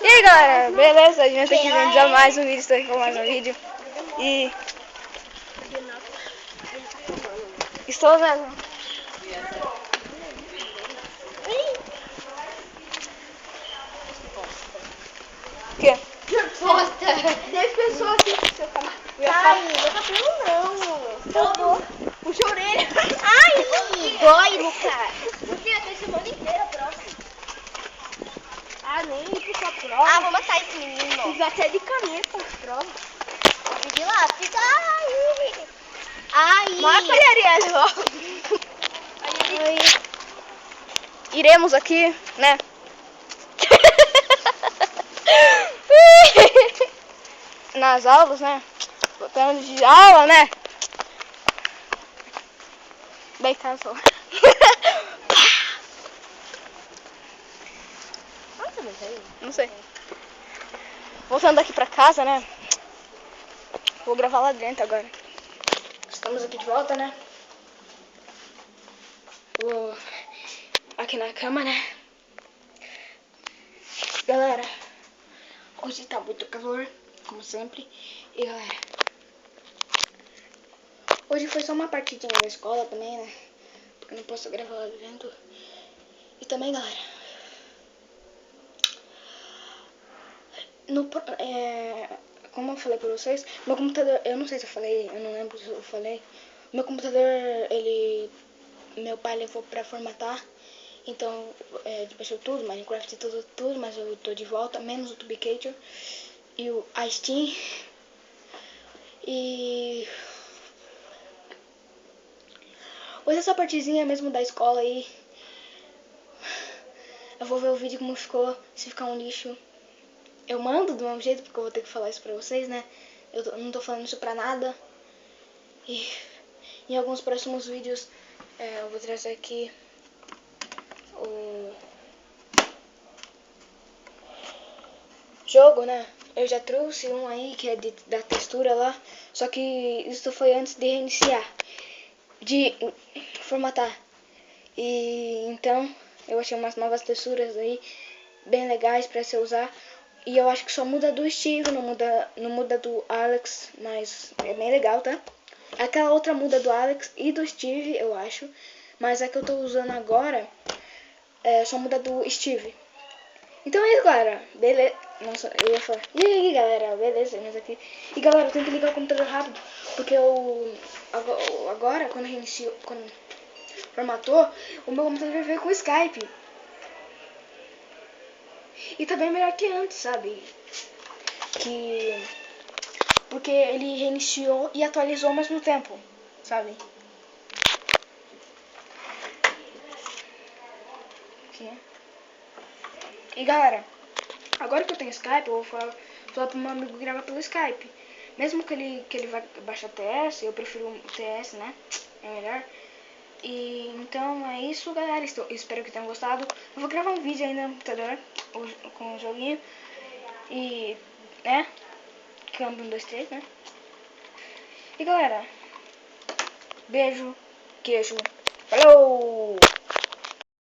E aí galera, beleza? A gente tá aqui dentro de mais um vídeo, estou aqui com mais um vídeo. E... estou mesmo. O quê? Posta! 10 pessoas assistem seu canal. Ai, meu cabelo não. Puxa a orelha. Ai, dói, Lucas. Você até a semana inteira próximo. Ah, nem puxa a prova. Ah, vou matar esse menino. Fiz até de caneta as provas. Fique lá, fica aí. Aí. Mata a Ariane logo. Aí. Iremos aqui, né? Nas aulas, né? Voltando de aula, né? Bem cansou. Não sei. Voltando aqui pra casa, né? Vou gravar lá dentro agora. Estamos aqui de volta, né? Vou aqui na cama, né? Galera, hoje tá muito calor, como sempre. E galera, hoje foi só uma partidinha da escola também, né? Porque eu não posso gravar lá dentro. E também, galera, como eu falei pra vocês, meu computador, eu não sei se eu falei, eu não lembro se eu falei. Meu computador, meu pai levou pra formatar. Então, baixou tudo, Minecraft e tudo, mas eu tô de volta, menos o Tubicator e a Steam. E hoje essa partezinha mesmo da escola aí, eu vou ver o vídeo como ficou. Se ficar um lixo, eu mando do mesmo jeito, porque eu vou ter que falar isso pra vocês, né? Eu não tô falando isso pra nada. E em alguns próximos vídeos eu vou trazer aqui o jogo, né? Eu já trouxe um aí que é da textura lá, só que isso foi antes de reiniciar, de formatar. E então eu achei umas novas texturas aí bem legais pra se usar. E eu acho que só muda do Steve, não muda do Alex, mas é bem legal, tá? Aquela outra muda do Alex e do Steve, eu acho, mas a que eu tô usando agora só muda do Steve. Então é isso, galera. Beleza. Nossa, eu ia falar. E aí, galera? Beleza, mas aqui. E galera, eu tenho que ligar o computador rápido. Porque eu. Agora, quando reinicio. Quando formatou, o meu computador veio com o Skype. E tá bem melhor que antes, sabe? Porque ele reiniciou e atualizou ao mesmo tempo, sabe? Aqui. E galera, agora que eu tenho Skype, eu vou falar pro meu amigo gravar pelo Skype. Mesmo que ele vai baixar TS, eu prefiro um TS, né? É melhor. E então é isso, galera. Espero que tenham gostado. Eu vou gravar um vídeo aí no computador com o joguinho. E, né? Câmbio 1, 2, 3, né? E galera, beijo, queijo. Falou!